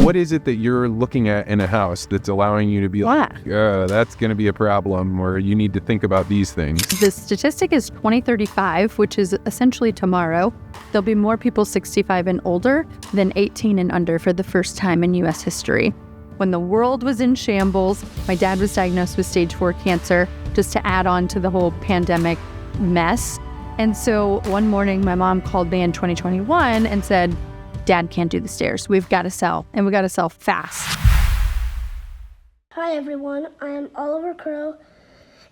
what is it that you're looking at in a house that's allowing you to be like, that's going to be a problem, or you need to think about these things? The statistic is 2035, which is essentially tomorrow. There'll be more people 65 and older than 18 and under for the first time in U.S. history. When the world was in shambles, my dad was diagnosed with stage 4 cancer, just to add on to the whole pandemic mess. And so one morning, my mom called me in 2021 and said, Dad can't do the stairs. We've got to sell, and we got to sell fast. Hi everyone, I am Oliver Crow,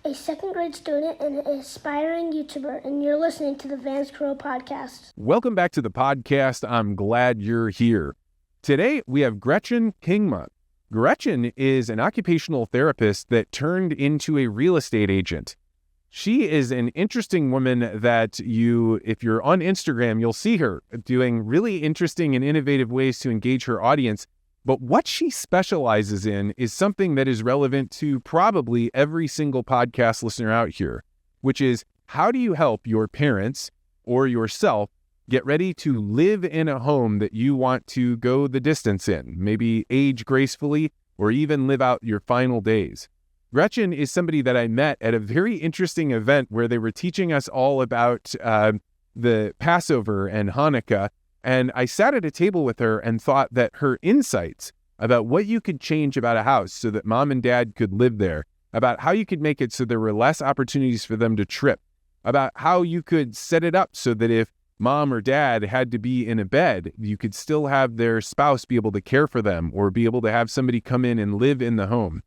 a second grade student and an aspiring YouTuber, and you're listening to the Vance Crow Podcast. Welcome back to the podcast. I'm glad you're here. Today we have Gretchen Kingma. Gretchen is an occupational therapist that turned into a real estate agent. She is an interesting woman that if you're on Instagram, you'll see her doing really interesting and innovative ways to engage her audience. But what she specializes in is something that is relevant to probably every single podcast listener out here, which is how do you help your parents or yourself get ready to live in a home that you want to go the distance in, maybe age gracefully or even live out your final days. Gretchen is somebody that I met at a very interesting event where they were teaching us all about the Passover and Hanukkah. And I sat at a table with her and thought that her insights about what you could change about a house so that mom and dad could live there, about how you could make it so there were less opportunities for them to trip, about how you could set it up so that if mom or dad had to be in a bed, you could still have their spouse be able to care for them or be able to have somebody come in and live in the home.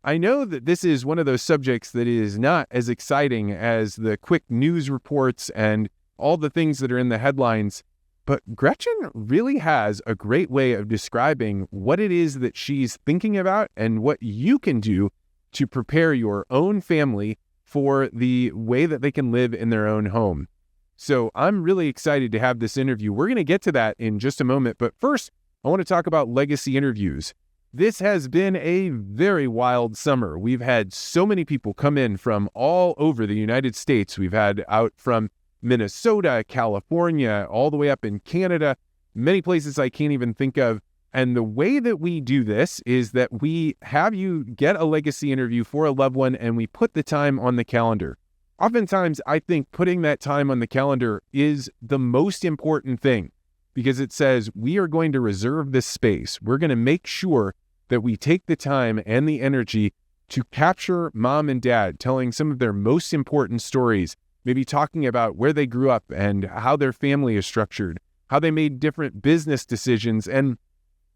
I know that this is one of those subjects that is not as exciting as the quick news reports and all the things that are in the headlines, but Gretchen really has a great way of describing what it is that she's thinking about and what you can do to prepare your own family for the way that they can live in their own home. So I'm really excited to have this interview. We're going to get to that in just a moment, but first, I want to talk about legacy interviews. This has been a very wild summer. We've had so many people come in from all over the United States. We've had out from Minnesota, California, all the way up in Canada, many places I can't even think of. And the way that we do this is that we have you get a legacy interview for a loved one and we put the time on the calendar. Oftentimes, I think putting that time on the calendar is the most important thing, because it says we are going to reserve this space. We're going to make sure that we take the time and the energy to capture mom and dad telling some of their most important stories, maybe talking about where they grew up and how their family is structured, how they made different business decisions, and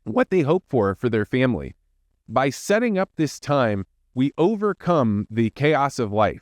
what they hope for their family. By setting up this time, we overcome the chaos of life.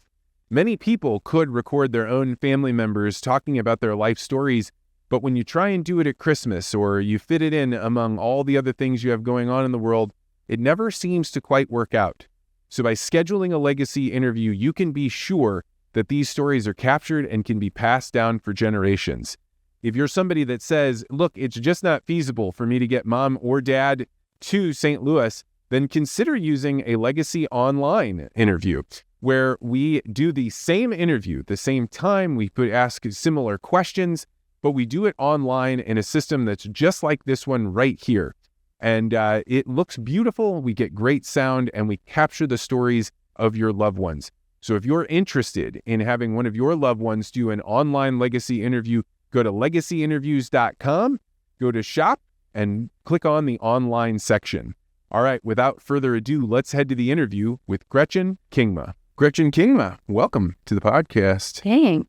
Many people could record their own family members talking about their life stories, but when you try and do it at Christmas or you fit it in among all the other things you have going on in the world, it never seems to quite work out. So by scheduling a legacy interview, you can be sure that these stories are captured and can be passed down for generations. If you're somebody that says, look, it's just not feasible for me to get mom or dad to St. Louis, then consider using a legacy online interview where we do the same interview, the same time, we could ask similar questions, but we do it online in a system that's just like this one right here. And it looks beautiful, we get great sound, and we capture the stories of your loved ones. So if you're interested in having one of your loved ones do an online legacy interview, go to legacyinterviews.com, go to shop, and click on the online section. All right, without further ado, let's head to the interview with Gretchen Kingma. Gretchen Kingma, welcome to the podcast. Dang.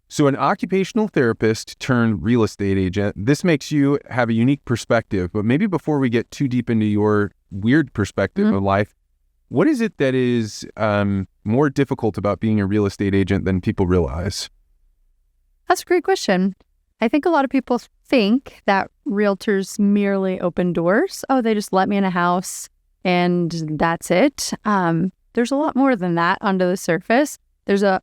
So an occupational therapist turned real estate agent. This makes you have a unique perspective, but maybe before we get too deep into your weird perspective of life, what is it that is more difficult about being a real estate agent than people realize? That's a great question. I think a lot of people think that realtors merely open doors. Oh, they just let me in a house and that's it. There's a lot more than that under the surface. There's a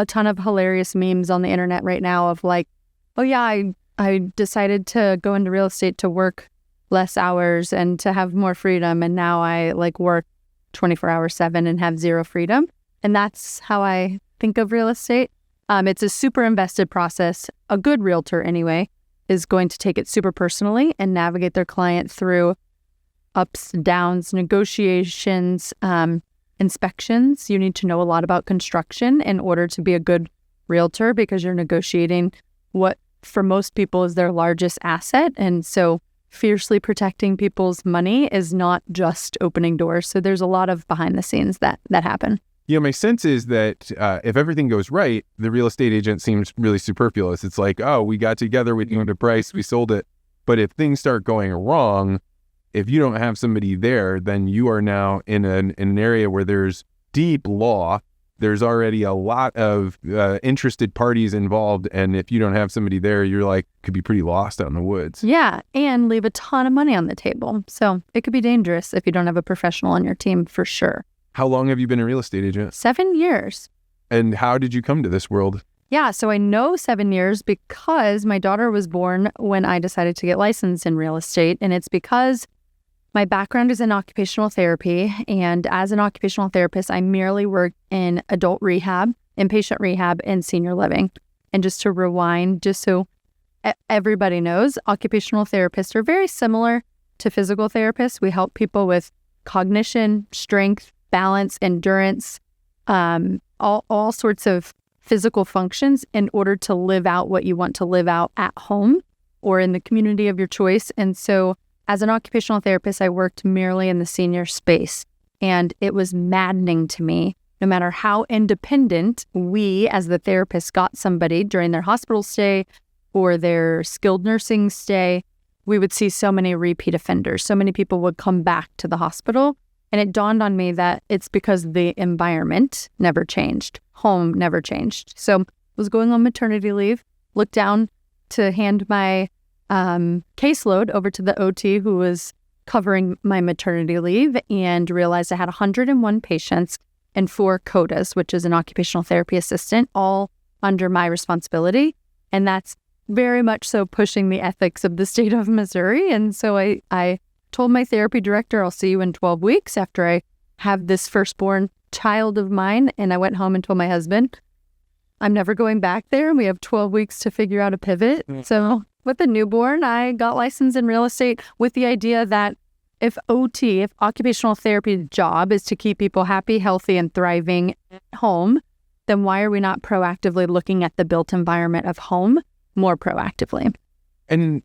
ton of hilarious memes on the internet right now of like, oh yeah, I decided to go into real estate to work less hours and to have more freedom. And now I like work 24/7 and have zero freedom. And that's how I think of real estate. It's a super invested process. A good realtor anyway is going to take it super personally and navigate their client through ups, downs, negotiations, inspections. You need to know a lot about construction in order to be a good realtor because you're negotiating what for most people is their largest asset. And so fiercely protecting people's money is not just opening doors. So there's a lot of behind the scenes that happen. Yeah, my sense is that if everything goes right, the real estate agent seems really superfluous. It's like, oh, we got together, we knew the price, we sold it. But if things start going wrong, if you don't have somebody there, then you are now in an area where there's deep law. There's already a lot of interested parties involved. And if you don't have somebody there, you're like, could be pretty lost out in the woods. Yeah, and leave a ton of money on the table. So it could be dangerous if you don't have a professional on your team for sure. How long have you been a real estate agent? 7 years. And how did you come to this world? Yeah, so I know 7 years because my daughter was born when I decided to get licensed in real estate. And it's because my background is in occupational therapy. And as an occupational therapist, I merely work in adult rehab, inpatient rehab, and senior living. And just to rewind, just so everybody knows, occupational therapists are very similar to physical therapists. We help people with cognition, strength, balance, endurance, all sorts of physical functions in order to live out what you want to live out at home or in the community of your choice. And so as an occupational therapist, I worked merely in the senior space. And it was maddening to me, no matter how independent we as the therapist got somebody during their hospital stay or their skilled nursing stay, we would see so many repeat offenders. So many people would come back to the hospital. And it dawned on me that it's because the environment never changed. Home never changed. So I was going on maternity leave, looked down to hand my caseload over to the OT who was covering my maternity leave and realized I had 101 patients and 4 CODAs, which is an occupational therapy assistant, all under my responsibility. And that's very much so pushing the ethics of the state of Missouri. And so I told my therapy director, I'll see you in 12 weeks after I have this firstborn child of mine. And I went home and told my husband, I'm never going back there. And we have 12 weeks to figure out a pivot. So with the newborn, I got licensed in real estate with the idea that if occupational therapy job is to keep people happy, healthy, and thriving at home, then why are we not proactively looking at the built environment of home more proactively? And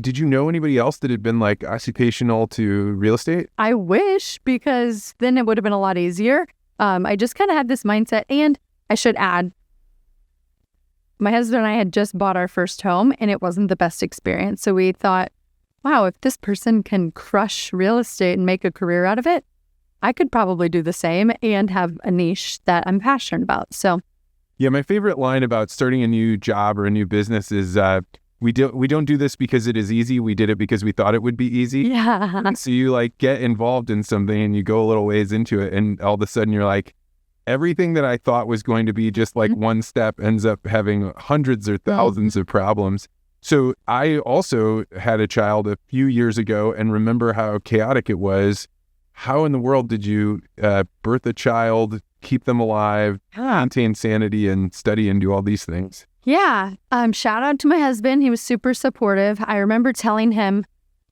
did you know anybody else that had been like occupational to real estate? I wish, because then it would have been a lot easier. I just kind of had this mindset. And I should add, my husband and I had just bought our first home and it wasn't the best experience. So we thought, wow, if this person can crush real estate and make a career out of it, I could probably do the same and have a niche that I'm passionate about. So, yeah, my favorite line about starting a new job or a new business is we don't do this because it is easy. We did it because we thought it would be easy. yeah. So you like get involved in something and you go a little ways into it and all of a sudden you're like, everything that I thought was going to be just like one step ends up having hundreds or thousands of problems. So I also had a child a few years ago and remember how chaotic it was. How in the world did you birth a child, keep them alive, maintain sanity and study and do all these things? Yeah. Shout out to my husband. He was super supportive. I remember telling him,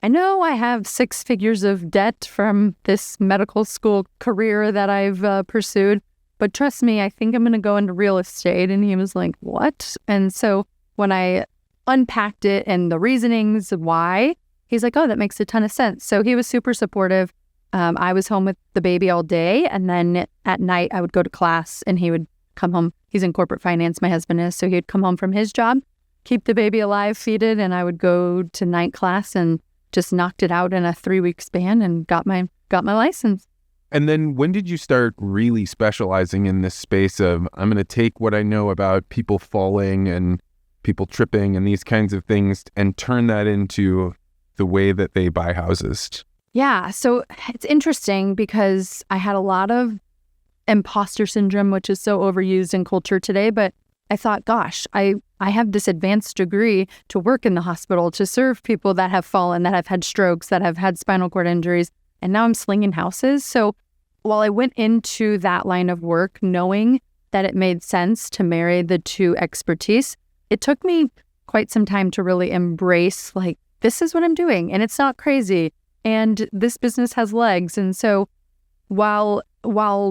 I know I have 6 figures of debt from this medical school career that I've pursued, but trust me, I think I'm going to go into real estate. And he was like, what? And so when I unpacked it and the reasonings why, he's like, oh, that makes a ton of sense. So he was super supportive. I was home with the baby all day. And then at night I would go to class and he would come home. He's in corporate finance, my husband is. So he'd come home from his job, keep the baby alive, feed it. And I would go to night class and just knocked it out in a 3-week span and got my license. And then when did you start really specializing in this space of, I'm going to take what I know about people falling and people tripping and these kinds of things and turn that into the way that they buy houses? Yeah. So it's interesting because I had a lot of imposter syndrome, which is so overused in culture today. But I thought, gosh, I have this advanced degree to work in the hospital, to serve people that have fallen, that have had strokes, that have had spinal cord injuries. And now I'm slinging houses. So while I went into that line of work knowing that it made sense to marry the two expertise, it took me quite some time to really embrace, like, this is what I'm doing. And it's not crazy. and this business has legs. And so while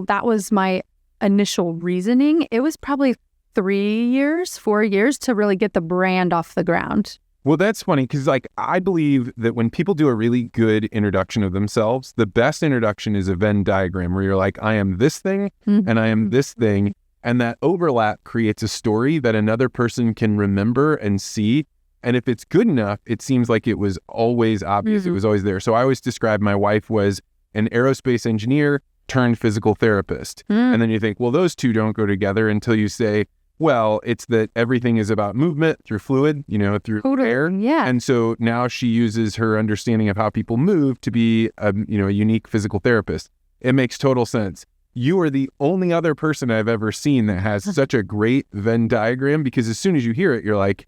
that was my initial reasoning, it was probably 4 years to really get the brand off the ground. Well, that's funny because I believe that when people do a really good introduction of themselves, the best introduction is a Venn diagram where you're like, I am this thing and I am this thing. And that overlap creates a story that another person can remember and see. And if it's good enough, it seems like it was always obvious. It was always there. So I always describe my wife was an aerospace engineer turned physical therapist. And then you think, well, those two don't go together until you say, well, it's that everything is about movement through fluid, through air. Yeah. And so now she uses her understanding of how people move to be a unique physical therapist. It makes total sense. You are the only other person I've ever seen that has such a great Venn diagram, because as soon as you hear it, you're like,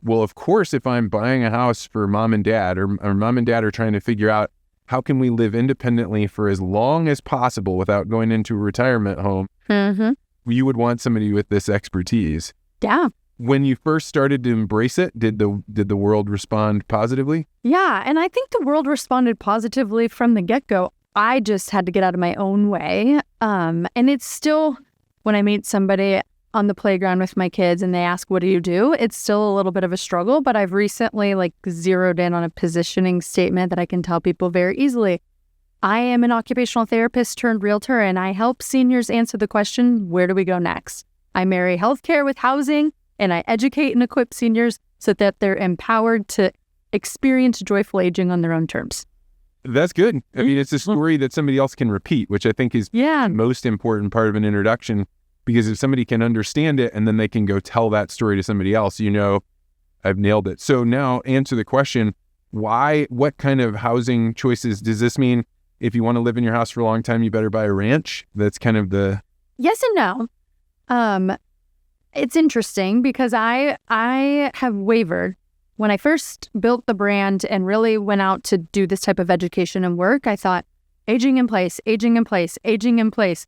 well, of course, if I'm buying a house for mom and dad or mom and dad are trying to figure out how can we live independently for as long as possible without going into a retirement home, you would want somebody with this expertise. Yeah. When you first started to embrace it, did the world respond positively? Yeah. And I think the world responded positively from the get-go. I just had to get out of my own way. And it's still, when I meet somebody on the playground with my kids and they ask, what do you do? It's still a little bit of a struggle, but I've recently zeroed in on a positioning statement that I can tell people very easily. I am an occupational therapist turned realtor, and I help seniors answer the question, where do we go next? I marry healthcare with housing, and I educate and equip seniors so that they're empowered to experience joyful aging on their own terms. That's good. I mean, it's a story that somebody else can repeat, which I think is the most important part of an introduction, because if somebody can understand it and then they can go tell that story to somebody else, I've nailed it. So now answer the question, what kind of housing choices does this mean? If you want to live in your house for a long time, you better buy a ranch. That's kind of the... Yes and no. It's interesting because I have wavered. When I first built the brand and really went out to do this type of education and work, I thought, aging in place, aging in place, aging in place.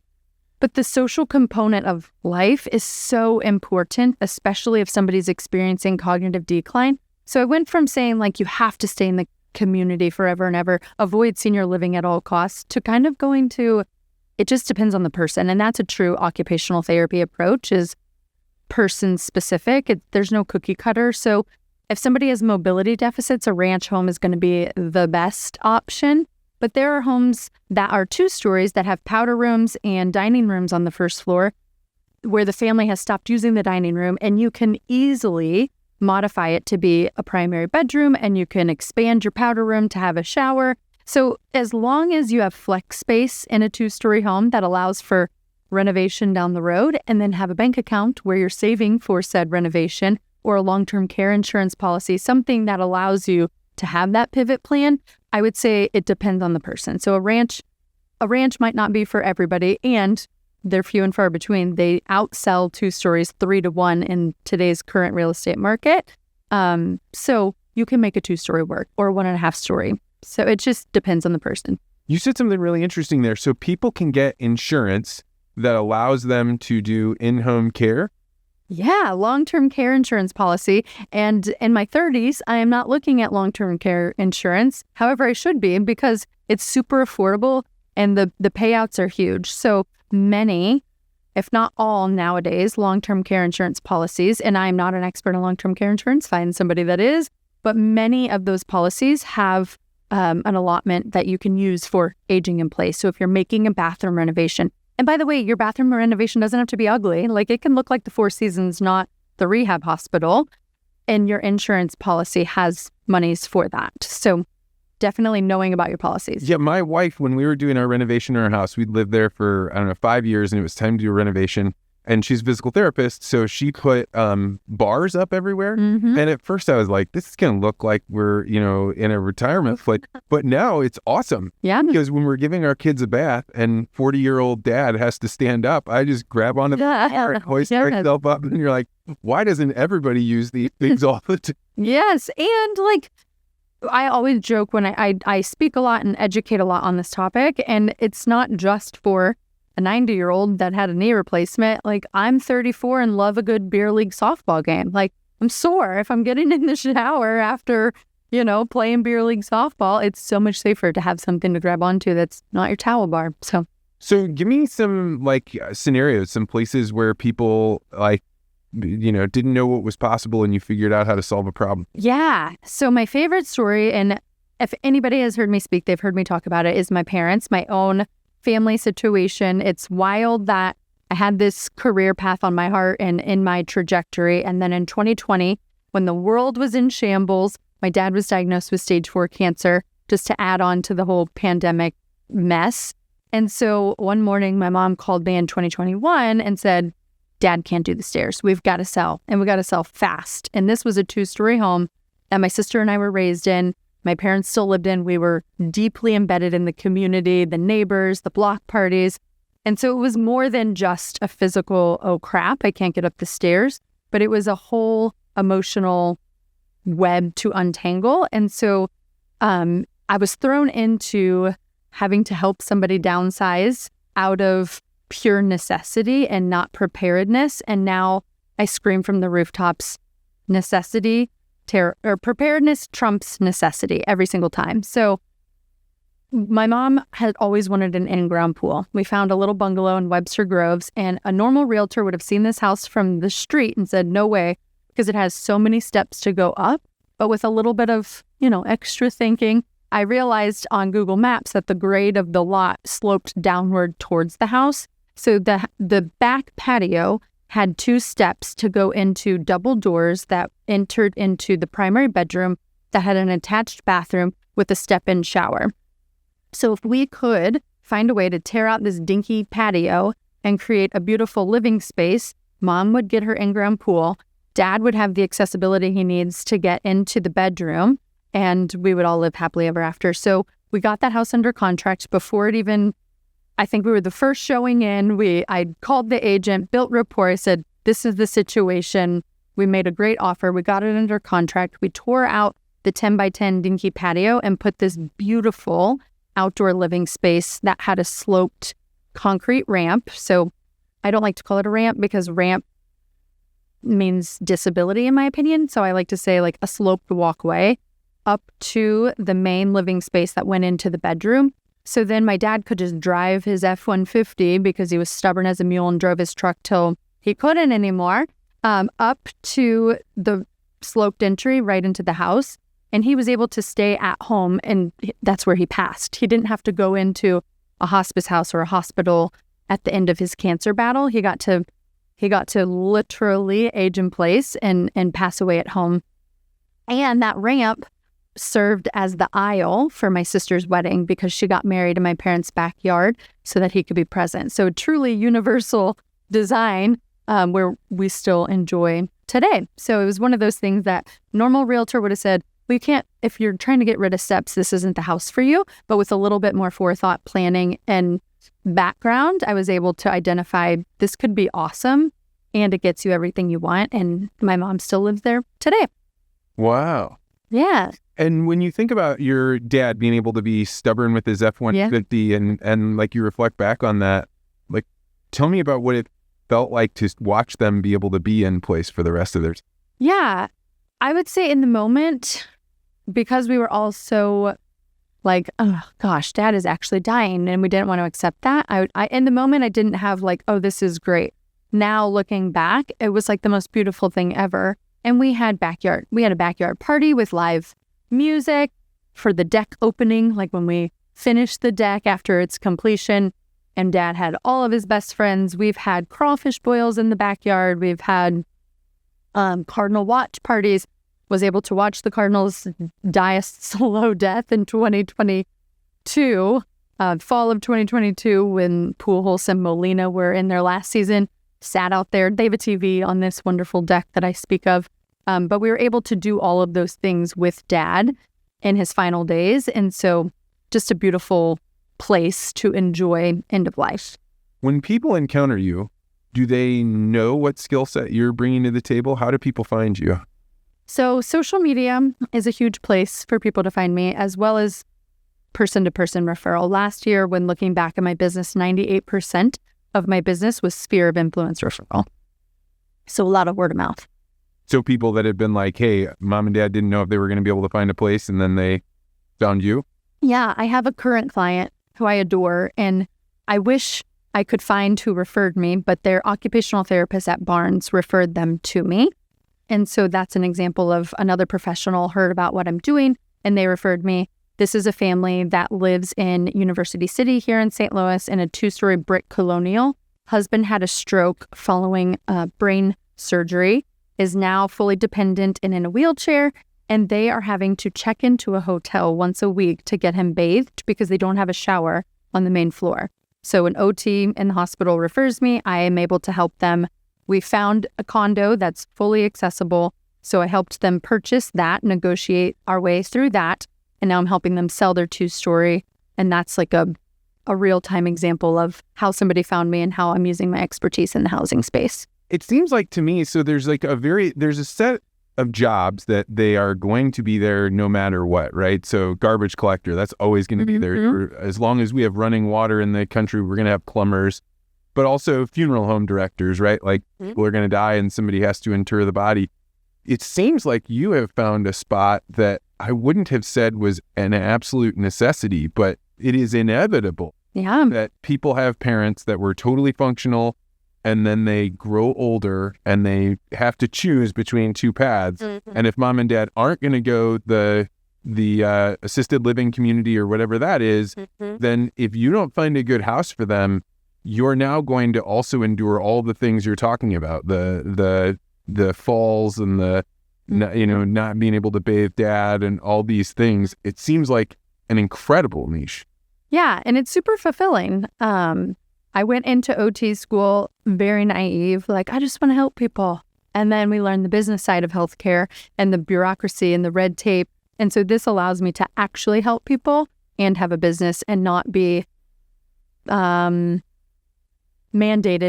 But the social component of life is so important, especially if somebody's experiencing cognitive decline. So I went from saying you have to stay in the community forever and ever, avoid senior living at all costs, to kind of going to, it just depends on the person. And that's a true occupational therapy approach, is person specific. There's no cookie cutter. So if somebody has mobility deficits, a ranch home is going to be the best option. But there are homes that are 2 stories that have powder rooms and dining rooms on the first floor where the family has stopped using the dining room, and you can easily modify it to be a primary bedroom, and you can expand your powder room to have a shower. So as long as you have flex space in a 2-story home that allows for renovation down the road, and then have a bank account where you're saving for said renovation, or a long-term care insurance policy, something that allows you to have that pivot plan, I would say it depends on the person. So a ranch might not be for everybody, and they're few and far between. They outsell 2 stories 3 to 1 in today's current real estate market. So you can make a 2-story work, or 1.5 story. So it just depends on the person. You said something really interesting there. So people can get insurance that allows them to do in-home care. Yeah, long-term care insurance policy. And in my 30s, I am not looking at long-term care insurance. However, I should be, because it's super affordable and the payouts are huge. So many, if not all nowadays, long-term care insurance policies, and I'm not an expert in long-term care insurance, find somebody that is, but many of those policies have an allotment that you can use for aging in place. So if you're making a bathroom renovation, and by the way, your bathroom renovation doesn't have to be ugly. It can look like the Four Seasons, not the rehab hospital, and your insurance policy has monies for that. So definitely knowing about your policies. Yeah, my wife, when we were doing our renovation in our house, we'd lived there for, 5 years, and it was time to do a renovation. And she's a physical therapist, so she put bars up everywhere. Mm-hmm. And at first I was like, this is going to look like we're, in a retirement flight. But now it's awesome. Yeah. Because when we're giving our kids a bath and 40-year-old dad has to stand up, I just grab onto the bar and hoist myself up. And you're like, why doesn't everybody use these things all the time? Yes. And I always joke when I speak a lot and educate a lot on this topic, and it's not just for a 90-year-old that had a knee replacement. I'm 34 and love a good beer league softball game. I'm sore if I'm getting in the shower after, playing beer league softball, it's so much safer to have something to grab onto that's not your towel bar. So give me some scenarios, some places where people didn't know what was possible and you figured out how to solve a problem. Yeah. So my favorite story, and if anybody has heard me speak, they've heard me talk about it, is my parents, my own family situation. It's wild that I had this career path on my heart and in my trajectory. And then in 2020, when the world was in shambles, my dad was diagnosed with stage 4 cancer, just to add on to the whole pandemic mess. And so one morning, my mom called me in 2021 and said, Dad can't do the stairs. We've got to sell, and we got to sell fast. And this was a 2-story home that my sister and I were raised in. My parents still lived in. We were deeply embedded in the community, the neighbors, the block parties. And so it was more than just a physical, oh crap, I can't get up the stairs, but it was a whole emotional web to untangle. And so I was thrown into having to help somebody downsize out of pure necessity and not preparedness. And now I scream from the rooftops, preparedness trumps necessity every single time. So my mom had always wanted an in-ground pool. We found a little bungalow in Webster Groves, and a normal realtor would have seen this house from the street and said, no way, because it has so many steps to go up. But with a little bit of, extra thinking, I realized on Google Maps that the grade of the lot sloped downward towards the house. So the back patio had 2 steps to go into double doors that entered into the primary bedroom that had an attached bathroom with a step-in shower. So if we could find a way to tear out this dinky patio and create a beautiful living space, Mom would get her in-ground pool, Dad would have the accessibility he needs to get into the bedroom, and we would all live happily ever after. So we got that house under contract before it even, I think we were the first showing in. I called the agent, built rapport. I said, this is the situation. We made a great offer. We got it under contract. We tore out the 10 by 10 dinky patio and put this beautiful outdoor living space that had a sloped concrete ramp. So I don't like to call it a ramp because ramp means disability in my opinion. So I like to say like a sloped walkway up to the main living space that went into the bedroom. So then my dad could just drive his F-150 because he was stubborn as a mule and drove his truck till he couldn't anymore, up to the sloped entry right into the house. And he was able to stay at home, and that's where he passed. He didn't have to go into a hospice house or a hospital at the end of his cancer battle. He got to literally age in place and pass away at home. And that ramp served as the aisle for my sister's wedding because she got married in my parents' backyard so that he could be present. So truly universal design where we still enjoy today. So it was one of those things that normal realtor would have said, well, you can't, if you're trying to get rid of steps, this isn't the house for you. But with a little bit more forethought, planning, and background, I was able to identify this could be awesome and it gets you everything you want. And my mom still lives there today. Wow. Yeah. And when you think about your dad being able to be stubborn with his F-150 and like you reflect back on that, like tell me about what it felt like to watch them be able to be in place for the rest of their time. Yeah. I would say in the moment, because we were all so like, oh gosh, Dad is actually dying and we didn't want to accept that. I in the moment, I didn't have like, oh, this is great. Now looking back, it was like the most beautiful thing ever. And we had a backyard party with live music for the deck opening, like when we finished the deck after its completion. And Dad had all of his best friends. We've had crawfish boils in the backyard. We've had Cardinal watch parties. Was able to watch the Cardinals die a slow death in 2022, fall of 2022, when Pujols and Molina were in their last season. Sat out there. They have a TV on this wonderful deck that I speak of. But we were able to do all of those things with Dad in his final days. And so just a beautiful place to enjoy end of life. When people encounter you, do they know what skill set you're bringing to the table? How do people find you? So social media is a huge place for people to find me, as well as person-to-person referral. Last year, when looking back at my business, 98% of my business was sphere of influence referral. So a lot of word of mouth. So people that had been like, hey, mom and dad didn't know if they were going to be able to find a place, and then they found you? Yeah, I have a current client who I adore, and I wish I could find who referred me, but their occupational therapist at Barnes referred them to me. And so that's an example of another professional heard about what I'm doing, and they referred me. This is a family that lives in University City here in St. Louis in a 2-story brick colonial. Husband had a stroke following brain surgery, is now fully dependent and in a wheelchair, and they are having to check into a hotel once a week to get him bathed because they don't have a shower on the main floor. So an OT in the hospital refers me. I am able to help them. We found a condo that's fully accessible, so I helped them purchase that, negotiate our way through that, and now I'm helping them sell their 2-story, and that's like a real-time example of how somebody found me and how I'm using my expertise in the housing space. It seems like to me, so there's a set of jobs that they are going to be there no matter what, right? So garbage collector, that's always going to be there. As long as we have running water in the country, we're going to have plumbers, but also funeral home directors, right? Like people are going to die and somebody has to inter the body. It seems like you have found a spot that I wouldn't have said was an absolute necessity, but it is inevitable that people have parents that were totally functional, and then they grow older and they have to choose between two paths. And if mom and dad aren't going to go the assisted living community or whatever that is, then if you don't find a good house for them, you're now going to also endure all the things you're talking about, the falls and the not being able to bathe dad and all these things. It seems like an incredible niche. Yeah, and it's super fulfilling. I went into OT school very naive, like, I just want to help people. And then we learned the business side of healthcare and the bureaucracy and the red tape. And so this allows me to actually help people and have a business and not be mandated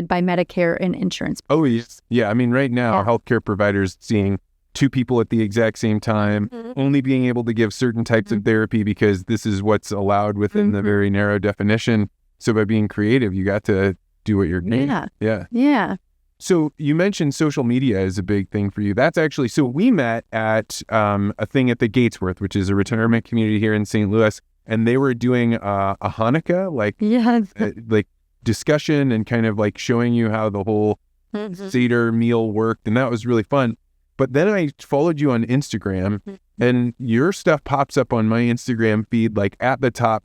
by Medicare and insurance. Oh, yes. Yeah. I mean, right now, healthcare providers seeing 2 people at the exact same time, only being able to give certain types of therapy because this is what's allowed within the very narrow definition. So by being creative, you got to do what you're doing. Yeah. So you mentioned social media is a big thing for you. That's actually, so we met at a thing at the Gatesworth, which is a retirement community here in St. Louis, and they were doing a Hanukkah, like discussion and kind of like showing you how the whole Seder meal worked, and that was really fun. But then I followed you on Instagram, and your stuff pops up on my Instagram feed, like at the top.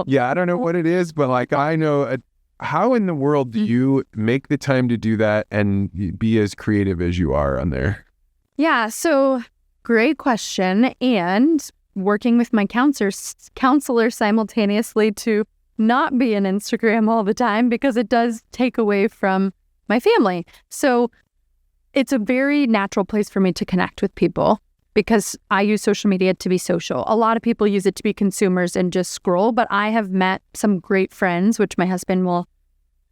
Yeah, I don't know what it is, but like I know. How in the world do you make the time to do that and be as creative as you are on there? Yeah, so great question. And working with my counselor simultaneously to not be on Instagram all the time because it does take away from my family. So it's a very natural place for me to connect with people because I use social media to be social. A lot of people use it to be consumers and just scroll, but I have met some great friends, which my husband will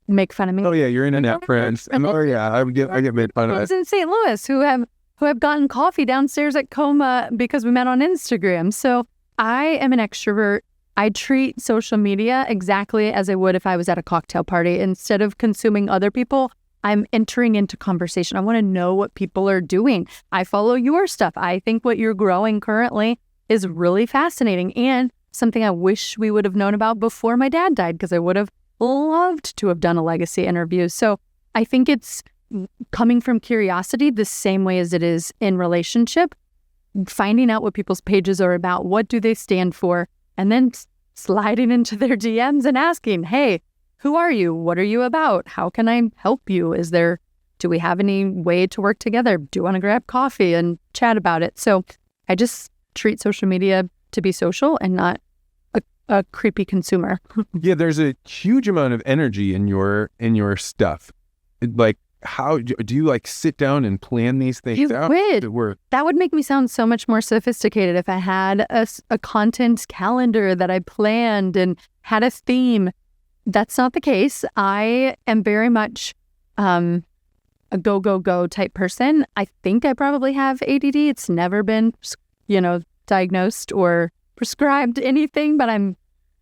make fun of me. Oh yeah, you're internet friends. Oh yeah, I get made fun of it. In St. Louis who have gotten coffee downstairs at Coma because we met on Instagram. So I am an extrovert. I treat social media exactly as I would if I was at a cocktail party. Instead of consuming other people, I'm entering into conversation. I want to know what people are doing. I follow your stuff. I think what you're growing currently is really fascinating and something I wish we would have known about before my dad died, because I would have loved to have done a legacy interview. So I think it's coming from curiosity the same way as it is in relationship, finding out what people's pages are about, what do they stand for, and then sliding into their DMs and asking, hey, who are you? What are you about? How can I help you? Do we have any way to work together? Do you want to grab coffee and chat about it? So I just treat social media to be social and not a creepy consumer. Yeah, there's a huge amount of energy in your stuff. Like, how do you like sit down and plan these things out? That would make me sound so much more sophisticated if I had a content calendar that I planned and had a theme. That's not the case. I am very much a go type person. I think I probably have ADD. It's never been, diagnosed or prescribed anything, but I'm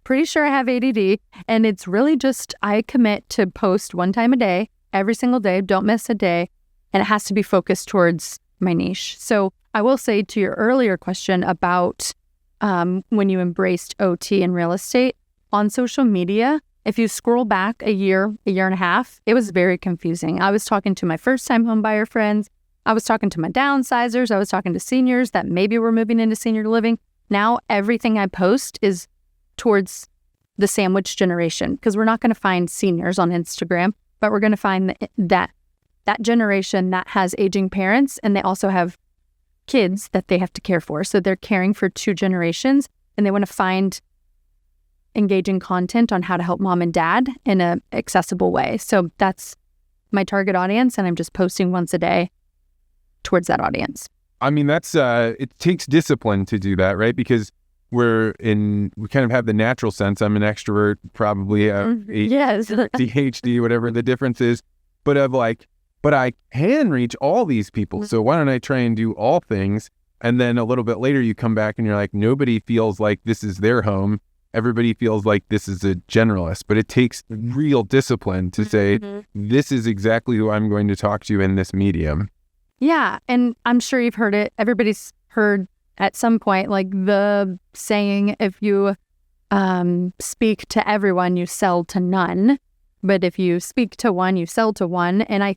pretty sure I have ADD. And it's really just, I commit to post one time a day, every single day, don't miss a day. and it has to be focused towards my niche. So I will say to your earlier question about when you embraced OT and real estate on social media, if you scroll back a year and a half, it was very confusing. I was talking to my first-time homebuyer friends. I was talking to my downsizers. I was talking to seniors that maybe were moving into senior living. Now everything I post is towards the sandwich generation, because we're not going to find seniors on Instagram, but we're going to find that generation that has aging parents, and they also have kids that they have to care for. So they're caring for two generations, and they want to find engaging content on how to help mom and dad in an accessible way. So that's my target audience, and I'm just posting once a day towards that audience. I mean, that's it takes discipline to do that, right? Because we kind of have the natural sense. I'm an extrovert, probably yes, ADHD, whatever the difference is, but I can reach all these people. So why don't I try and do all things? And then a little bit later, you come back and you're like, nobody feels like this is their home. Everybody feels like this is a generalist, but it takes real discipline to say, this is exactly who I'm going to talk to in this medium. Yeah. And I'm sure you've heard it. Everybody's heard at some point, like the saying, if you speak to everyone, you sell to none. But if you speak to one, you sell to one. And I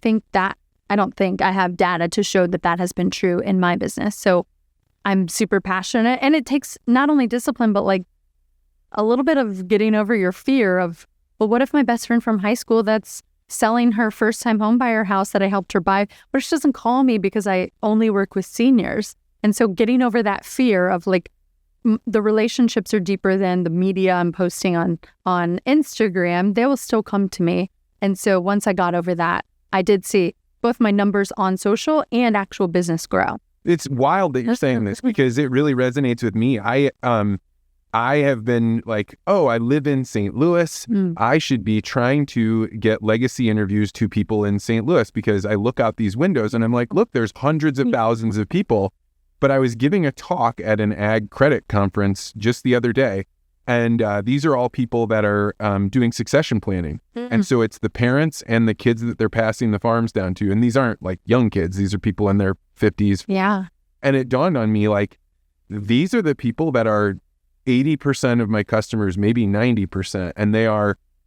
don't think I have data to show that has been true in my business. So I'm super passionate. And it takes not only discipline, but like a little bit of getting over your fear of, well, what if my best friend from high school that's selling her first-time homebuyer house that I helped her buy, what if she doesn't call me because I only work with seniors? And so getting over that fear of like, the relationships are deeper than the media I'm posting on Instagram, they will still come to me. And so once I got over that, I did see both my numbers on social and actual business grow. It's wild that you're saying this, because it really resonates with me. I have been like, oh, I live in St. Louis. I should be trying to get legacy interviews to people in St. Louis, because I look out these windows and I'm like, look, there's hundreds of thousands of people. But I was giving a talk at an ag credit conference just the other day. And these are all people that are doing succession planning. And so it's the parents and the kids that they're passing the farms down to. And these aren't like young kids. These are people in their 50s. Yeah. And it dawned on me, like, these are the people that are 80% of my customers, maybe 90%. And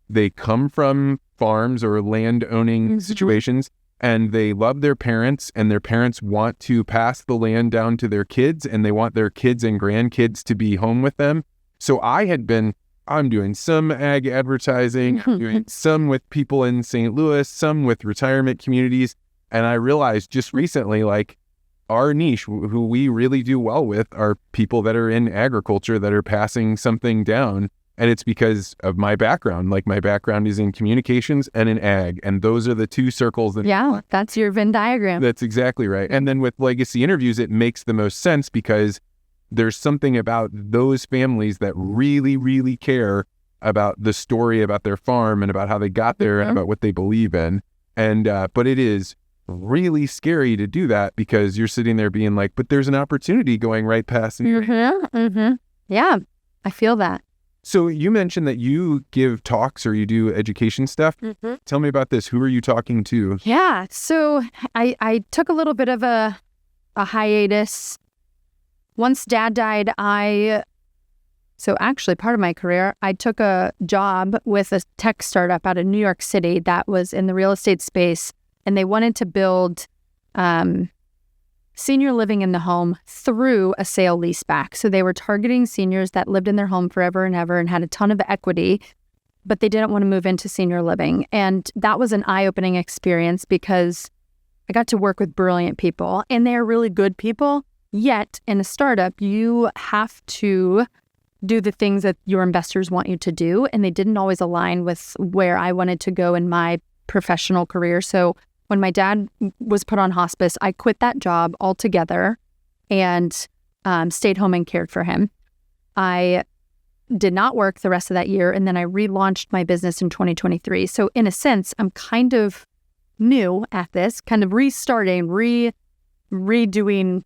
they come from farms or land owning situations, and they love their parents, and their parents want to pass the land down to their kids, and they want their kids and grandkids to be home with them. So I'm doing some ag advertising, I'm doing some with people in St. Louis, some with retirement communities. And I realized just recently, like, our niche, who we really do well with, are people that are in agriculture that are passing something down. And it's because of my background. Like, my background is in communications and in ag. And those are the two circles that... Yeah, that's your Venn diagram. That's exactly right. And then with legacy interviews, it makes the most sense, because there's something about those families that really, really care about the story about their farm and about how they got there and about what they believe in. And but it is really scary to do that, because you're sitting there being like, but there's an opportunity going right past me. Yeah, I feel that. So you mentioned that you give talks or you do education stuff. Tell me about this. Who are you talking to? Yeah, so I took a little bit of a hiatus. Once Dad died, so actually part of my career, I took a job with a tech startup out of New York City that was in the real estate space, and they wanted to build senior living in the home through a sale leaseback. So they were targeting seniors that lived in their home forever and ever and had a ton of equity, but they didn't want to move into senior living. And that was an eye-opening experience, because I got to work with brilliant people, and they're really good people. Yet in a startup, you have to do the things that your investors want you to do, and they didn't always align with where I wanted to go in my professional career. So when my dad was put on hospice, I quit that job altogether and stayed home and cared for him. I did not work the rest of that year, and then I relaunched my business in 2023. So in a sense, I'm kind of new at this, kind of restarting, redoing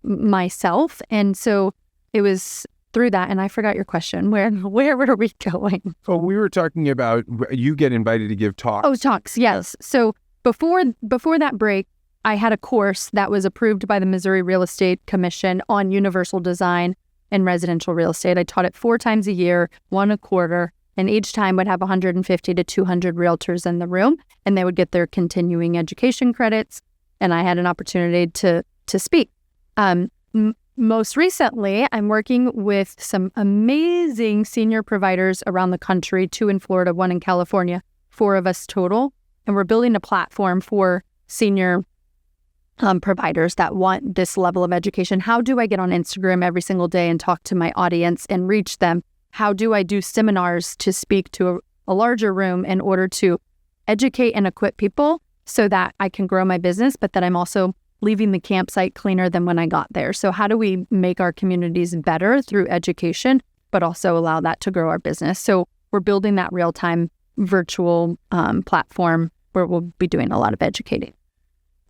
myself. And so it was through that. And I forgot your question. Where were we going? Oh, we were talking about you get invited to give talks. Oh, talks. Yes. So before that break, I had a course that was approved by the Missouri Real Estate Commission on universal design and residential real estate. I taught it 4 times a year, 1 a quarter, and each time would have 150 to 200 realtors in the room, and they would get their continuing education credits, and I had an opportunity to speak. Most recently, I'm working with some amazing senior providers around the country, 2 in Florida, 1 in California, 4 of us total, and we're building a platform for senior providers that want this level of education. How do I get on Instagram every single day and talk to my audience and reach them? How do I do seminars to speak to a larger room in order to educate and equip people so that I can grow my business, but that I'm also leaving the campsite cleaner than when I got there? So how do we make our communities better through education, but also allow that to grow our business? So we're building that real-time virtual platform where we'll be doing a lot of educating.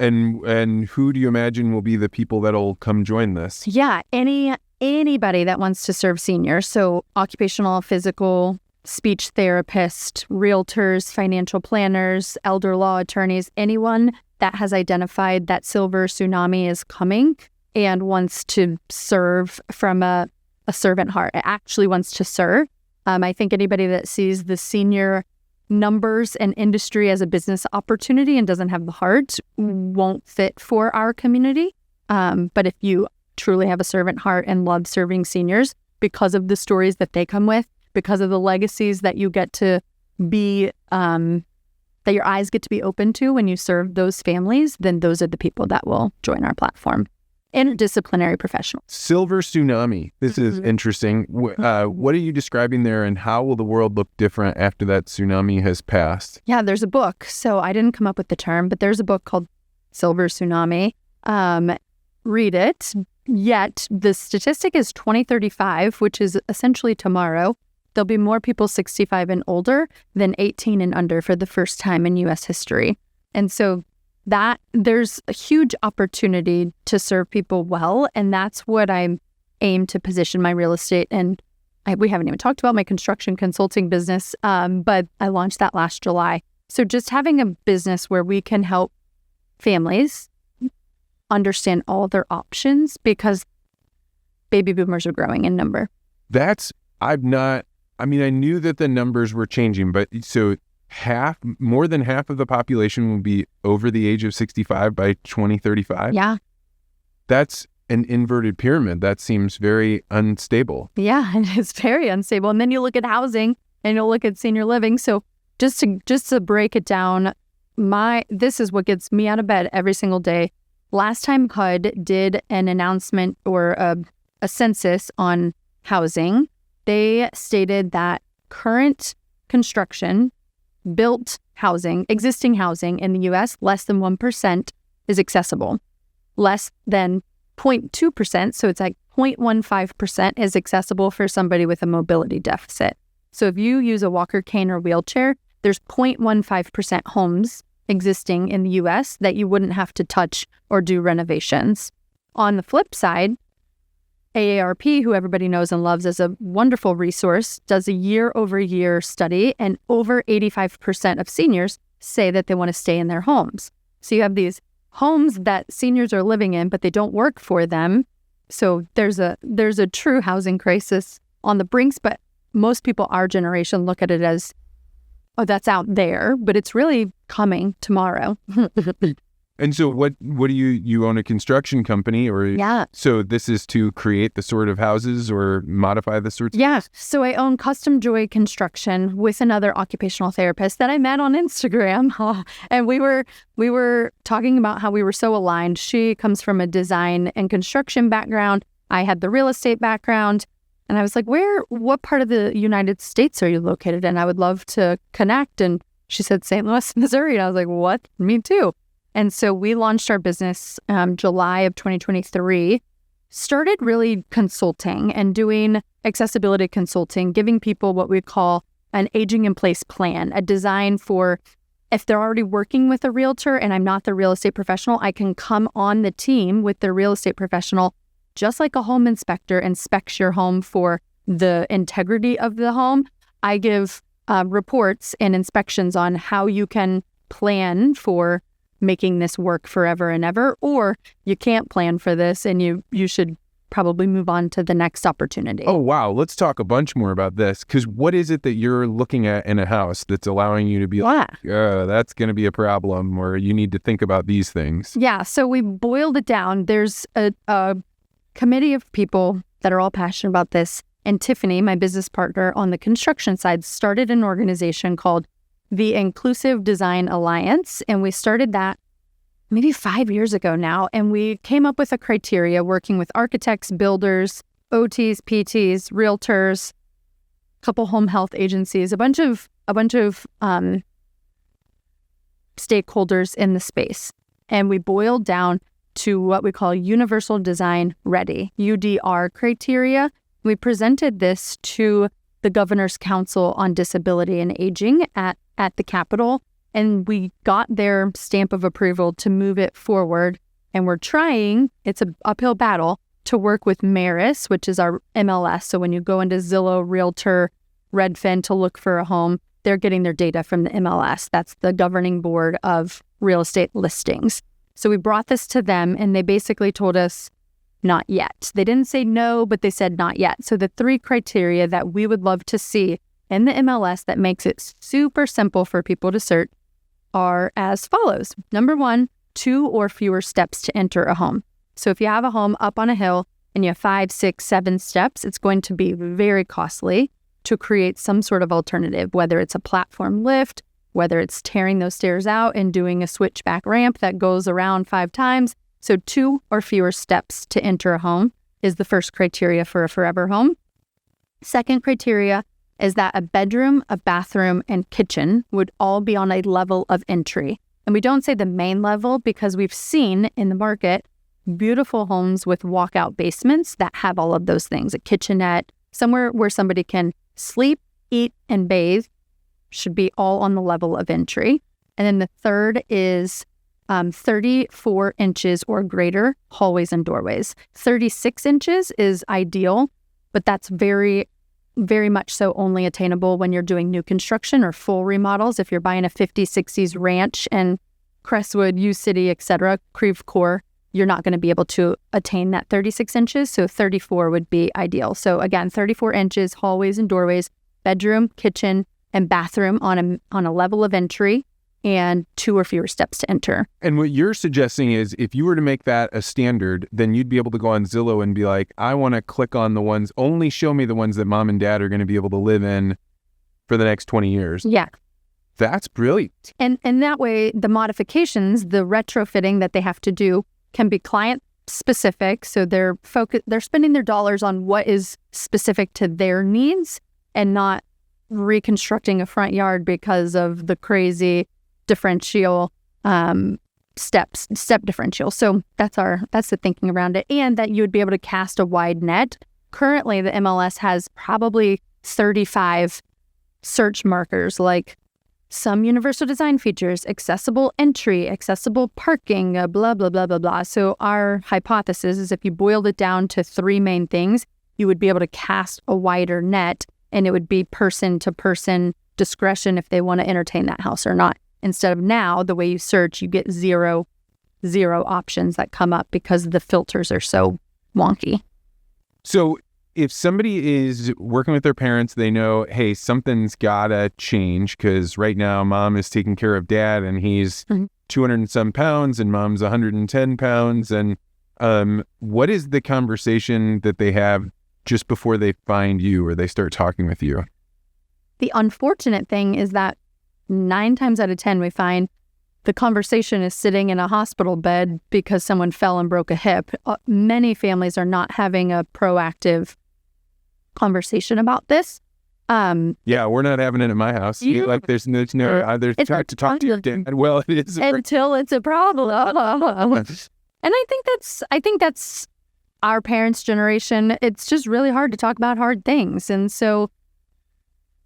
And who do you imagine will be the people that'll come join this? Yeah, anybody that wants to serve seniors. So occupational, physical, speech therapist, realtors, financial planners, elder law attorneys, anyone that has identified that silver tsunami is coming and wants to serve from a servant heart. It actually wants to serve. I think anybody that sees the senior numbers and industry as a business opportunity and doesn't have the heart won't fit for our community. But if you truly have a servant heart and love serving seniors because of the stories that they come with, because of the legacies that you get to be, that your eyes get to be open to when you serve those families, then those are the people that will join our platform. Interdisciplinary professionals. Silver tsunami. This is interesting. What are you describing there, and how will the world look different after that tsunami has passed? Yeah, there's a book. So I didn't come up with the term, but there's a book called Silver Tsunami. Read it. Yet the statistic is 2035, which is essentially tomorrow. There'll be more people 65 and older than 18 and under for the first time in U.S. history. And so that there's a huge opportunity to serve people well, and that's what I aim to position my real estate. And we haven't even talked about my construction consulting business, but I launched that last July. So just having a business where we can help families understand all their options, because baby boomers are growing in number. I knew that the numbers were changing, but so more than half of the population will be over the age of 65 by 2035. Yeah. That's an inverted pyramid. That seems very unstable. Yeah, and it's very unstable. And then you look at housing and you'll look at senior living. So just to break it down, this is what gets me out of bed every single day. Last time HUD did an announcement or a census on housing, they stated that current construction, built housing, existing housing in the U.S., less than 1% is accessible. Less than 0.2%, so it's like 0.15% is accessible for somebody with a mobility deficit. So if you use a walker, cane, or wheelchair, there's 0.15% homes existing in the U.S. that you wouldn't have to touch or do renovations. On the flip side, AARP, who everybody knows and loves as a wonderful resource, does a year-over-year study, and over 85% of seniors say that they want to stay in their homes. So you have these homes that seniors are living in, but they don't work for them. So there's a true housing crisis on the brinks, but most people our generation look at it as, oh, that's out there, but it's really coming tomorrow. And so what do you own a construction company, or? Yeah. So this is to create the sort of houses or modify the sorts? Yeah. So I own Custom Joy Construction with another occupational therapist that I met on Instagram. And we were talking about how we were so aligned. She comes from a design and construction background. I had the real estate background. And I was like, what part of the United States are you located in? I would love to connect. And she said, St. Louis, Missouri. And I was like, what? Me too. And so we launched our business July of 2023, started really consulting and doing accessibility consulting, giving people what we call an aging in place plan, a design for if they're already working with a realtor and I'm not the real estate professional, I can come on the team with the real estate professional, just like a home inspector inspects your home for the integrity of the home. I give reports and inspections on how you can plan for making this work forever and ever, or you can't plan for this and you should probably move on to the next opportunity. Oh, wow. Let's talk a bunch more about this, because what is it that you're looking at in a house that's allowing you to be like, that's going to be a problem, or you need to think about these things? Yeah. So we boiled it down. There's a committee of people that are all passionate about this. And Tiffany, my business partner on the construction side, started an organization called the Inclusive Design Alliance. And we started that maybe 5 years ago now. And we came up with a criteria working with architects, builders, OTs, PTs, realtors, a couple home health agencies, a bunch of stakeholders in the space. And we boiled down to what we call Universal Design Ready, UDR criteria. We presented this to the Governor's Council on Disability and Aging at the Capitol, and we got their stamp of approval to move it forward. And we're trying, it's an uphill battle, to work with Maris, which is our MLS. So when you go into Zillow, Realtor, Redfin to look for a home, they're getting their data from the MLS. That's the governing board of real estate listings. So we brought this to them, and they basically told us, not yet. They didn't say no, but they said not yet. So the 3 criteria that we would love to see in the MLS that makes it super simple for people to search are as follows. Number 1, 2 or fewer steps to enter a home. So if you have a home up on a hill and you have 5, 6, 7 steps, it's going to be very costly to create some sort of alternative, whether it's a platform lift, whether it's tearing those stairs out and doing a switchback ramp that goes around 5 times. So 2 or fewer steps to enter a home is the first criteria for a forever home. Second criteria is that a bedroom, a bathroom, and kitchen would all be on a level of entry. And we don't say the main level because we've seen in the market beautiful homes with walkout basements that have all of those things. A kitchenette, somewhere where somebody can sleep, eat, and bathe should be all on the level of entry. And then the third is 34 inches or greater hallways and doorways. 36 inches is ideal, but that's very much so only attainable when you're doing new construction or full remodels. If you're buying a 50s, 60s ranch in Crestwood, U City, etc., Creve Coeur, you're not going to be able to attain that 36 inches. So 34 would be ideal. So again, 34 inches, hallways and doorways, bedroom, kitchen, and bathroom on a level of entry, and 2 or fewer steps to enter. And what you're suggesting is if you were to make that a standard, then you'd be able to go on Zillow and be like, I want to click on the ones, only show me the ones that mom and dad are going to be able to live in for the next 20 years. Yeah. That's brilliant. And that way, the modifications, the retrofitting that they have to do can be client specific. So they're spending their dollars on what is specific to their needs and not reconstructing a front yard because of the crazy differential step differential. So that's the thinking around it, and that you would be able to cast a wide net. Currently, the MLS has probably 35 search markers, like some universal design features, accessible entry, accessible parking, blah, blah, blah, blah, blah. So our hypothesis is if you boiled it down to 3 main things, you would be able to cast a wider net, and it would be person to person discretion if they want to entertain that house or not. Instead of now, the way you search, you get zero options that come up because the filters are so wonky. So if somebody is working with their parents, they know, hey, something's gotta change because right now mom is taking care of dad and he's 200 and some pounds and mom's 110 pounds. And what is the conversation that they have just before they find you or they start talking with you? The unfortunate thing is that 9 times out of 10, we find the conversation is sitting in a hospital bed because someone fell and broke a hip. Many families are not having a proactive conversation about this. Yeah, we're not having it at my house. Like there's no to talk to your dad. Well, it is until it's a problem. And I think that's our parents' generation. It's just really hard to talk about hard things, and so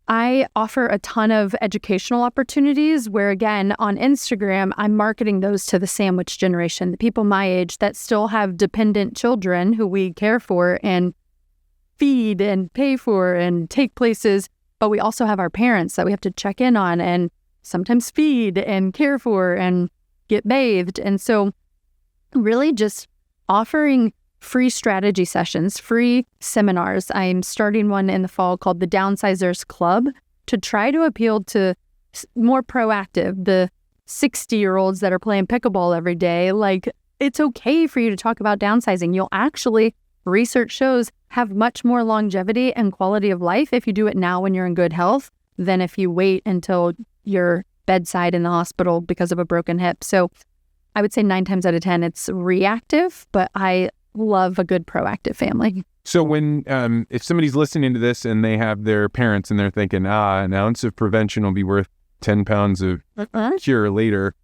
I offer a ton of educational opportunities where, again, on Instagram, I'm marketing those to the sandwich generation, the people my age that still have dependent children who we care for and feed and pay for and take places. But we also have our parents that we have to check in on and sometimes feed and care for and, get bathed. And so really just offering free strategy sessions, free seminars. I'm starting one in the fall called the Downsizers Club to try to appeal to more proactive, the 60-year-olds that are playing pickleball every day. Like, it's okay for you to talk about downsizing. You'll actually, research shows, have much more longevity and quality of life if you do it now when you're in good health than if you wait until you're bedside in the hospital because of a broken hip. So I would say 9 times out of 10, it's reactive, but I love a good proactive family. So when, if somebody's listening to this and they have their parents and they're thinking, an ounce of prevention will be worth 10 pounds of cure later,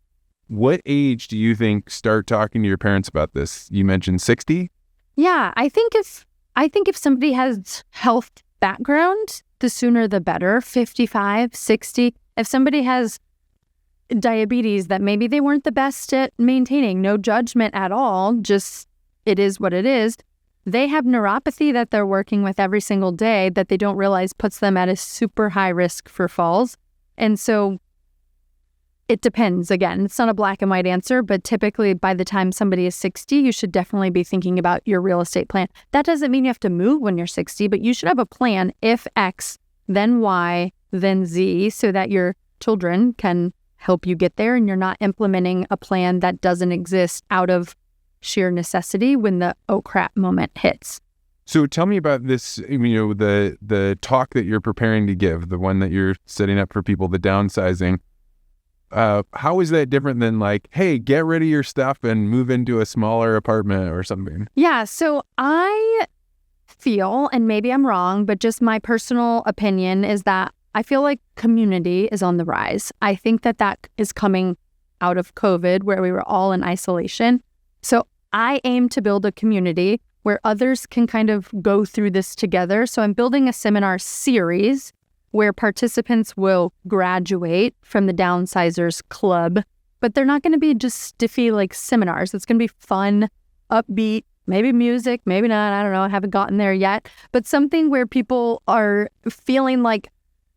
what age do you think start talking to your parents about this? You mentioned 60? Yeah, I think if somebody has health background, the sooner the better. 55, 60. If somebody has diabetes that maybe they weren't the best at maintaining, no judgment at all, just it is what it is. They have neuropathy that they're working with every single day that they don't realize puts them at a super high risk for falls. And so it depends. Again, it's not a black and white answer, but typically by the time somebody is 60, you should definitely be thinking about your real estate plan. That doesn't mean you have to move when you're 60, but you should have a plan. If X, then Y, then Z, so that your children can help you get there and you're not implementing a plan that doesn't exist out of sheer necessity when the oh crap moment hits. So tell me about this, the talk that you're preparing to give, the one that you're setting up for people, the downsizing. How is that different than like, hey, get rid of your stuff and move into a smaller apartment or something? Yeah, so I feel, and maybe I'm wrong, but just my personal opinion is that I feel like community is on the rise. I think that is coming out of COVID where we were all in isolation. So I aim to build a community where others can kind of go through this together. So I'm building a seminar series where participants will graduate from the Downsizers Club, but they're not going to be just stiffy like seminars. It's going to be fun, upbeat, maybe music, maybe not. I don't know. I haven't gotten there yet, but something where people are feeling like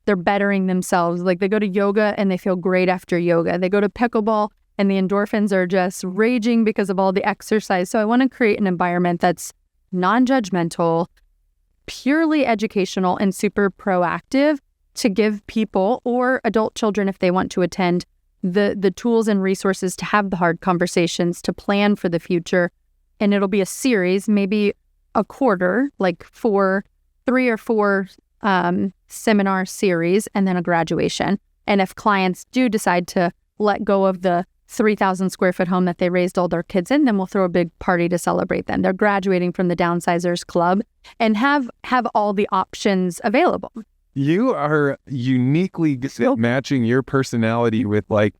they're bettering themselves. Like they go to yoga and they feel great after yoga. They go to pickleball and the endorphins are just raging because of all the exercise. So I want to create an environment that's non-judgmental, purely educational, and super proactive to give people or adult children, if they want to attend, the tools and resources to have the hard conversations, to plan for the future. And it'll be a series, maybe a quarter, like 3 or 4 seminar series, and then a graduation. And if clients do decide to let go of the 3,000 square foot home that they raised all their kids in, then we'll throw a big party to celebrate them. They're graduating from the Downsizers Club and have all the options available. You are uniquely matching your personality with like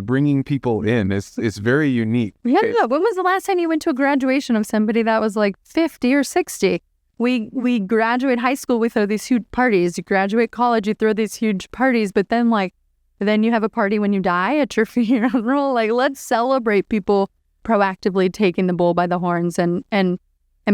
bringing people in. It's very unique. Yeah. When was the last time you went to a graduation of somebody that was like 50 or 60? We graduate high school, we throw these huge parties. You graduate college, you throw these huge parties, but then you have a party when you die at your funeral. Like, let's celebrate people proactively taking the bull by the horns and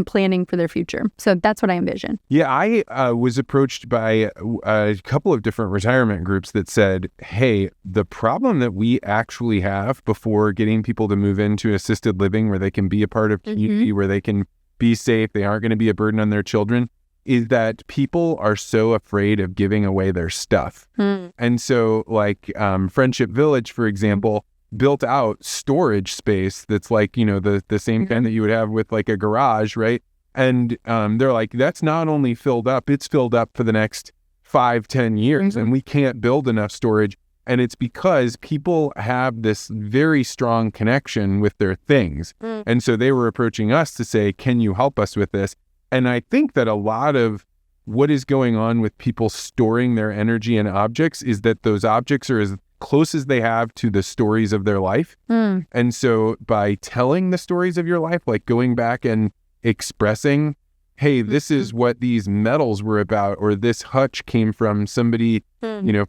planning for their future. So that's what I envision. Yeah, I was approached by a couple of different retirement groups that said, hey, the problem that we actually have before getting people to move into assisted living where they can be a part of community, where they can be safe, they aren't going to be a burden on their children, is that people are so afraid of giving away their stuff. And so like Friendship Village, for example, built out storage space that's like, the same kind that you would have with like a garage, right? And they're like, that's not only filled up, it's filled up for the next 5-10 years, and we can't build enough storage. And it's because people have this very strong connection with their things. And so they were approaching us to say, can you help us with this? And I think that a lot of what is going on with people storing their energy in objects is that those objects are as close as they have to the stories of their life. And so by telling the stories of your life, like going back and expressing, hey, this is what these medals were about, or this hutch came from somebody,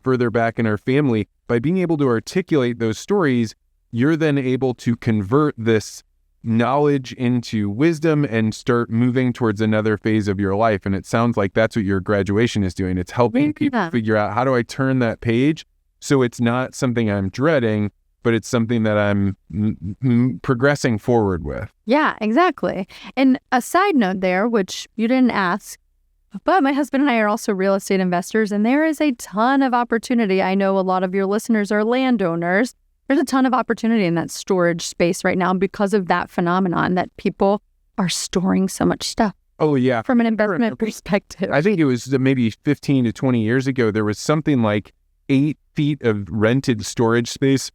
further back in our family, by being able to articulate those stories, you're then able to convert this knowledge into wisdom and start moving towards another phase of your life. And it sounds like that's what your graduation is doing. It's helping people figure out, how do I turn that page so it's not something I'm dreading, but it's something that I'm progressing forward with. Yeah, exactly. And a side note there, which you didn't ask, but my husband and I are also real estate investors, and there is a ton of opportunity. I know a lot of your listeners are landowners. There's a ton of opportunity in that storage space right now because of that phenomenon that people are storing so much stuff. Oh, yeah. From an investment perspective. I think it was maybe 15 to 20 years ago, there was something like 8 feet of rented storage space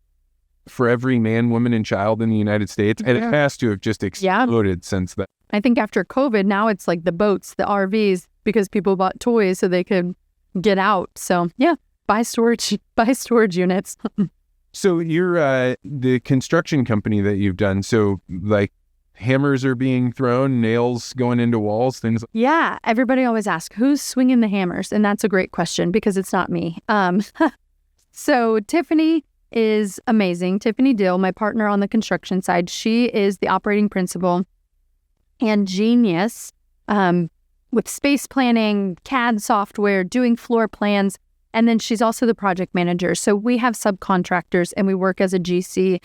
for every man, woman, and child in the United States. And it has to have just exploded since then. I think after COVID, now it's like the boats, the RVs, because people bought toys so they could get out. So yeah, buy storage units. So you're the construction company that you've done. So like hammers are being thrown, nails going into walls, things. Yeah. Everybody always asks, who's swinging the hammers? And that's a great question because it's not me. So Tiffany is amazing. Tiffany Dill, my partner on the construction side, she is the operating principal and genius with space planning, CAD software, doing floor plans. And then she's also the project manager. So we have subcontractors and we work as a GC.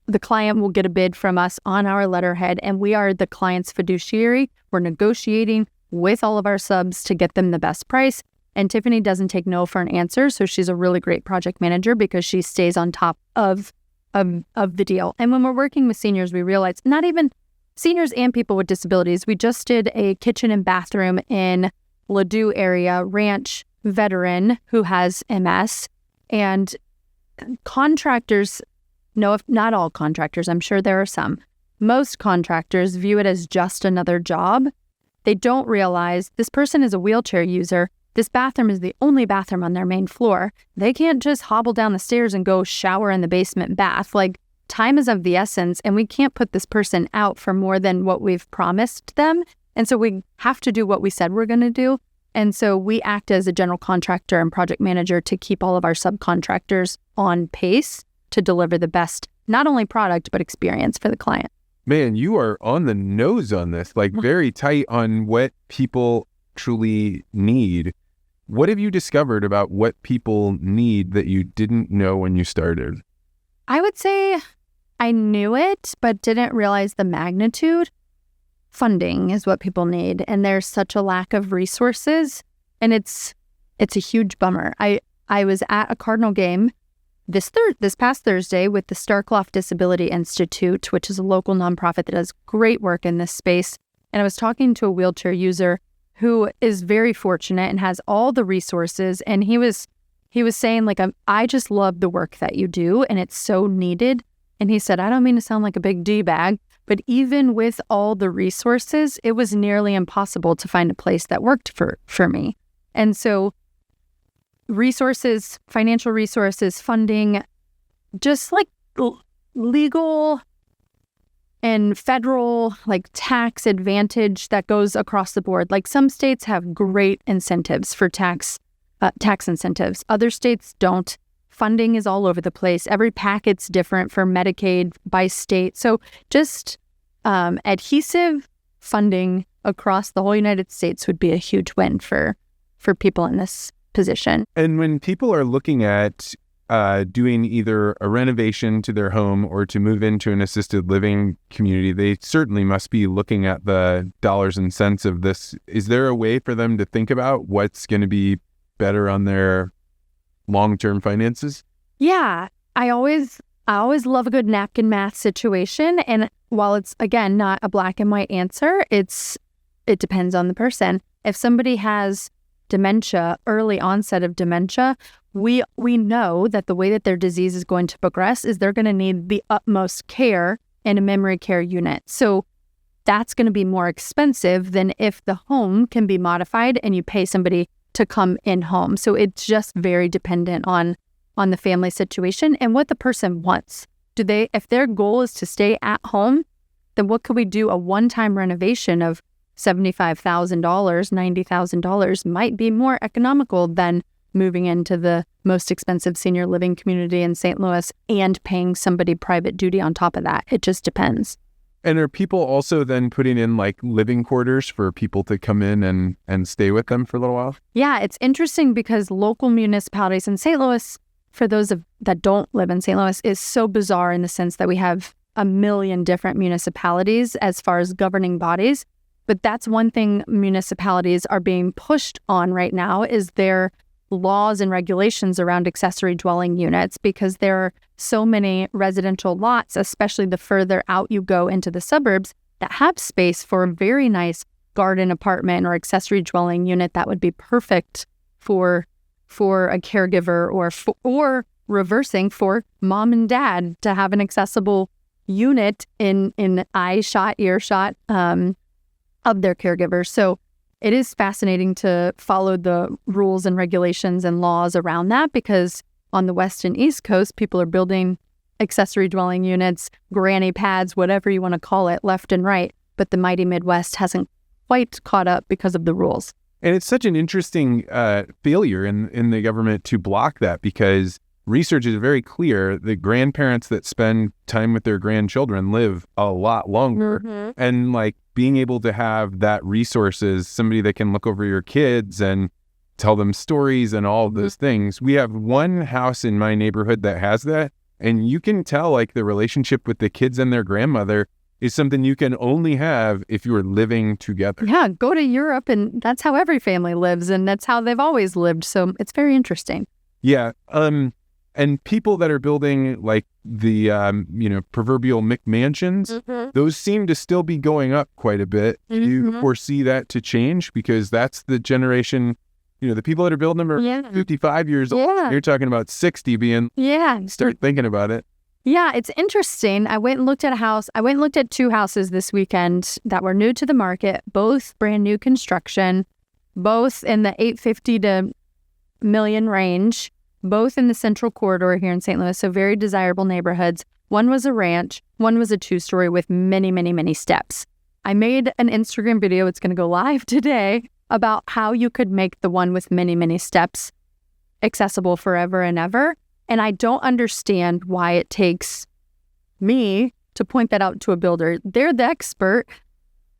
The client will get a bid from us on our letterhead, and we are the client's fiduciary. We're negotiating with all of our subs to get them the best price. And Tiffany doesn't take no for an answer. So she's a really great project manager because she stays on top of the deal. And when we're working with seniors, we realize not even seniors and people with disabilities. We just did a kitchen and bathroom in Ladue area, ranch veteran who has MS, and contractors, no, not all contractors, I'm sure there are some. Most contractors view it as just another job. They don't realize this person is a wheelchair user. This bathroom is the only bathroom on their main floor. They can't just hobble down the stairs and go shower in the basement bath. Like, time is of the essence, and we can't put this person out for more than what we've promised them. And so we have to do what we said we're going to do. And so we act as a general contractor and project manager to keep all of our subcontractors on pace to deliver the best, not only product, but experience for the client. Man, you are on the nose on this, like very tight on what people truly need. What have you discovered about what people need that you didn't know when you started? I would say I knew it, but didn't realize the magnitude. Funding is what people need, and there's such a lack of resources, and it's a huge bummer. I was at a Cardinal game this past Thursday with the Starkloff Disability Institute, which is a local nonprofit that does great work in this space, and I was talking to a wheelchair user who is very fortunate and has all the resources, and he was saying, like, I just love the work that you do, and it's so needed. And he said, I don't mean to sound like a big D-bag, but even with all the resources, it was nearly impossible to find a place that worked for me. And so resources, financial resources, funding, just like legal and federal, like tax advantage that goes across the board. Like, some states have great incentives for tax incentives. Other states don't. Funding is all over the place. Every packet's different for Medicaid by state. So just adhesive funding across the whole United States would be a huge win for people in this position. And when people are looking at doing either a renovation to their home or to move into an assisted living community, they certainly must be looking at the dollars and cents of this. Is there a way for them to think about what's going to be better on their long-term finances? Yeah, I always love a good napkin math situation. And while it's, again, not a black and white answer, it depends on the person. If somebody has dementia, early onset of dementia, we know that the way that their disease is going to progress is they're going to need the utmost care in a memory care unit. So that's going to be more expensive than if the home can be modified and you pay somebody to come in home. So it's just very dependent on the family situation and what the person wants. If their goal is to stay at home, then what could we do? A one-time renovation of $75,000, $90,000 might be more economical than moving into the most expensive senior living community in St. Louis and paying somebody private duty on top of that. It just depends. And are people also then putting in like living quarters for people to come in and stay with them for a little while? Yeah, it's interesting because local municipalities in St. Louis, for those that don't live in St. Louis, is so bizarre in the sense that we have a million different municipalities as far as governing bodies. But that's one thing municipalities are being pushed on right now is their laws and regulations around accessory dwelling units, because there are so many residential lots, especially the further out you go into the suburbs, that have space for a very nice garden apartment or accessory dwelling unit that would be perfect for a caregiver, or reversing for mom and dad to have an accessible unit in earshot of their caregivers. So it is fascinating to follow the rules and regulations and laws around that, because on the West and East Coast, people are building accessory dwelling units, granny pads, whatever you want to call it, left and right. But the mighty Midwest hasn't quite caught up because of the rules. And it's such an interesting failure in the government to block that, because research is very clear that grandparents that spend time with their grandchildren live a lot longer. Mm-hmm. And like being able to have that resources, somebody that can look over your kids and tell them stories and all of those things. We have one house in my neighborhood that has that. And you can tell like the relationship with the kids and their grandmother is something you can only have if you are living together. Yeah, go to Europe and that's how every family lives, and that's how they've always lived. So it's very interesting. Yeah. And people that are building like the, proverbial McMansions, those seem to still be going up quite a bit. Do you foresee that to change? Because that's the generation, the people that are building them are 55 years old. Yeah. You're talking about 60 being, start thinking about it. Yeah, it's interesting. I went and looked at a house. I went and looked at 2 houses this weekend that were new to the market, both brand new construction, both in the $850,000 to $1 million range. Both in the central corridor here in St. Louis, so very desirable neighborhoods. One was a ranch, one was a 2-story with many, many, many steps. I made an Instagram video, it's going to go live today, about how you could make the one with many, many steps accessible forever and ever. And I don't understand why it takes me to point that out to a builder. They're the expert.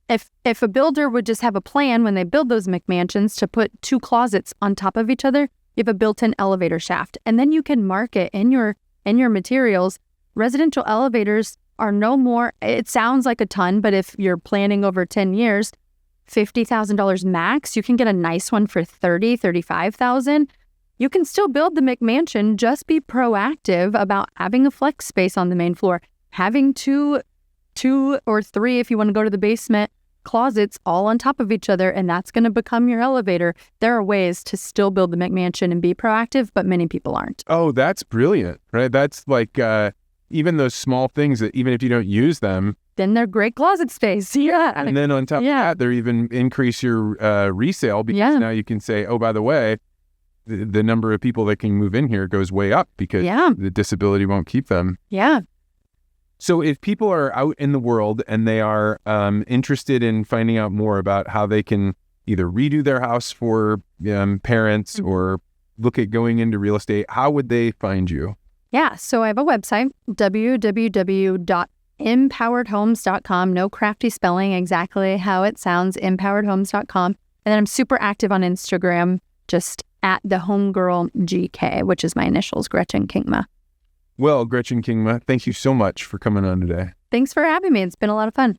If a builder would just have a plan when they build those McMansions to put 2 closets on top of each other, you have a built-in elevator shaft, and then you can mark it in your materials. Residential elevators are no more, it sounds like a ton, but if you're planning over 10 years, $50,000 max, you can get a nice one for $35,000. You can still build the McMansion, just be proactive about having a flex space on the main floor, having two or 3 if you want to go to the basement, closets all on top of each other, and that's going to become your elevator. There are ways to still build the McMansion and be proactive, but many people aren't. Oh, that's brilliant, right? That's like even those small things that even if you don't use them, then they're great closet space. Yeah. And then on top of that, they're even increase your resale, because now you can say, oh, by the way, the number of people that can move in here goes way up because the disability won't keep them. Yeah. So if people are out in the world and they are interested in finding out more about how they can either redo their house for parents or look at going into real estate, how would they find you? Yeah, so I have a website, www.empoweredhomes.com. No crafty spelling, exactly how it sounds, empoweredhomes.com. And then I'm super active on Instagram, just at the homegirl GK, which is my initials, Gretchen Kingma. Well, Gretchen Kingma, thank you so much for coming on today. Thanks for having me. It's been a lot of fun.